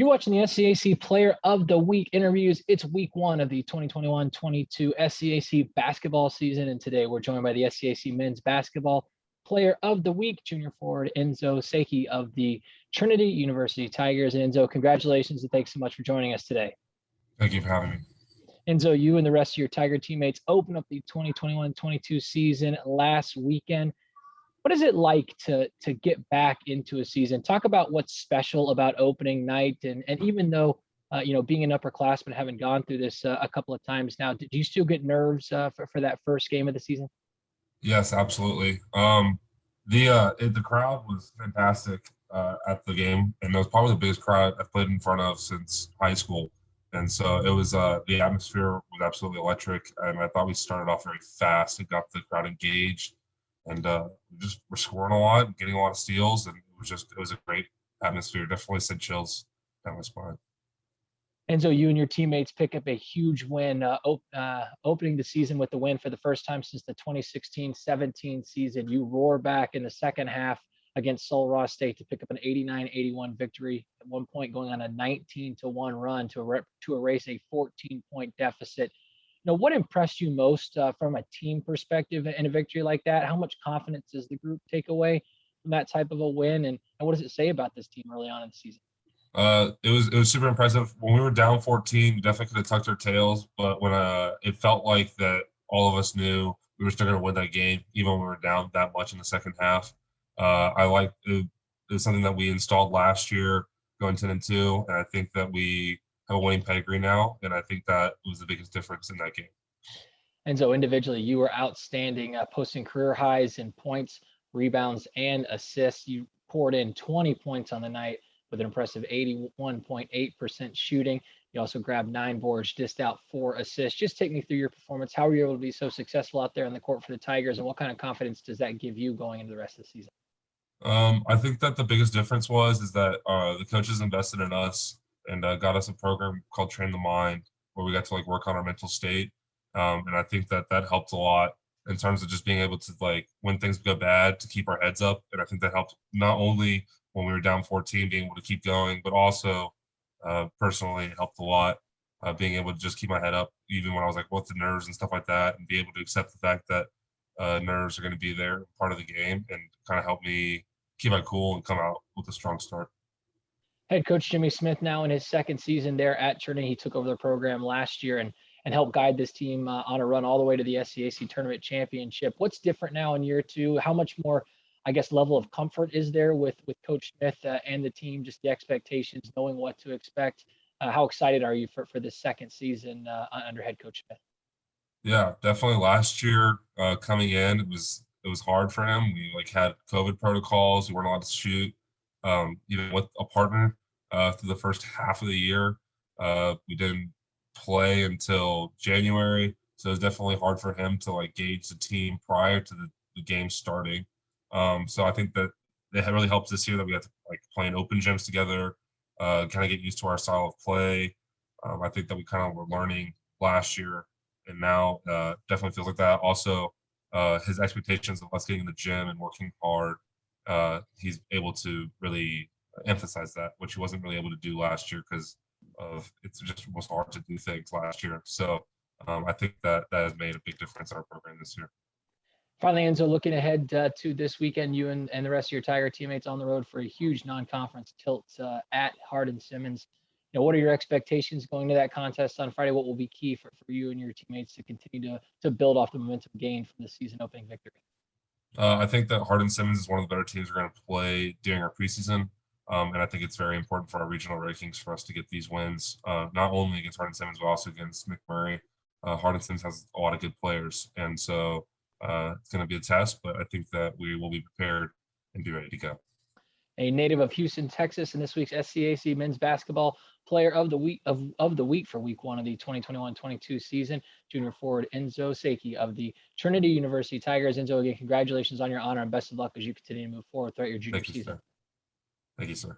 You're watching the SCAC Player of the Week interviews. It's week one of the 2021-22 SCAC basketball season, and today we're joined by the SCAC Men's Basketball Player of the Week, junior forward Enzo Sechi of the Trinity University Tigers. And Enzo, congratulations and thanks so much for joining us today. Thank you for having me. Enzo, you and the rest of your Tiger teammates opened up the 2021-22 season last weekend. What is it like to get back into a season? Talk about what's special about opening night, and even though being an upperclassman, having gone through this a couple of times now, do you still get nerves for that first game of the season? Yes, absolutely. The crowd was fantastic at the game, and it was probably the biggest crowd I've played in front of since high school. And so it was the atmosphere was absolutely electric, and I thought we started off very fast and got the crowd engaged. And we're scoring a lot, getting a lot of steals, and it was a great atmosphere. Definitely sent chills down my spine. And so you and your teammates pick up a huge win, opening the season with the win for the first time since the 2016-17 season. You roar back in the second half against Sul Ross State to pick up an 89-81 victory. At one point, going on a 19-1 run to erase a 14-point deficit. What impressed you most from a team perspective in a victory like that? How much confidence does the group take away from that type of a win? And what does it say about this team early on in the season? It was super impressive. When we were down 14, we definitely could have tucked our tails. But when it felt like that all of us knew we were still going to win that game, even when we were down that much in the second half. It was something that we installed last year going 10-2. And I think that we have a winning pedigree now, and I think that was the biggest difference in that game. And so individually, you were outstanding, posting career highs in points, rebounds, and assists. You poured in 20 points on the night with an impressive 81.8% shooting. You also grabbed 9 boards, dished out 4 assists. Just take me through your performance. How were you able to be so successful out there on the court for the Tigers, and what kind of confidence does that give you going into the rest of the season? I think that the biggest difference is that the coaches invested in us and got us a program called Train the Mind, where we got to work on our mental state. And I think that helped a lot in terms of just being able to when things go bad, to keep our heads up. And I think that helped not only when we were down 14, being able to keep going, but also personally it helped a lot being able to just keep my head up, even when I was with the nerves and stuff like that, and be able to accept the fact that nerves are going to be there, part of the game, and kind of help me keep my cool and come out with a strong start. Head coach Jimmy Smith now in his second season there at Trinity. He took over the program last year and helped guide this team on a run all the way to the SCAC tournament championship. What's different now in year two? How much more, level of comfort is there with Coach Smith and the team, just the expectations, knowing what to expect? How excited are you for this second season under head coach Smith? Yeah, definitely. Last year coming in, it was hard for him. We had COVID protocols. We weren't allowed to shoot. Even with a partner through the first half of the year. We didn't play until January, so it was definitely hard for him to gauge the team prior to the game starting. So I think that it really helps this year that we got to play in open gyms together, kind of get used to our style of play. I think that we kind of were learning last year, and now definitely feels like that. Also, his expectations of us getting in the gym and working hard. He's able to really emphasize that, which he wasn't really able to do last year because it just was hard to do things last year. So I think that has made a big difference in our program this year. Finally, Enzo, looking ahead to this weekend, you and the rest of your Tiger teammates on the road for a huge non-conference tilt at HardinSimmons. What are your expectations going to that contest on Friday? What will be key for you and your teammates to continue to build off the momentum gained from the season opening victory? I think that HardinSimmons is one of the better teams we're going to play during our preseason. And I think it's very important for our regional rankings for us to get these wins, not only against HardinSimmons, but also against McMurray. HardinSimmons has a lot of good players. And so it's going to be a test, but I think that we will be prepared and be ready to go. A native of Houston, Texas, in this week's SCAC Men's Basketball Player of the Week of the week for Week 1 of the 2021-22 season, junior forward Enzo Sechi of the Trinity University Tigers. Enzo, again, congratulations on your honor and best of luck as you continue to move forward throughout your junior season. Thank you, sir.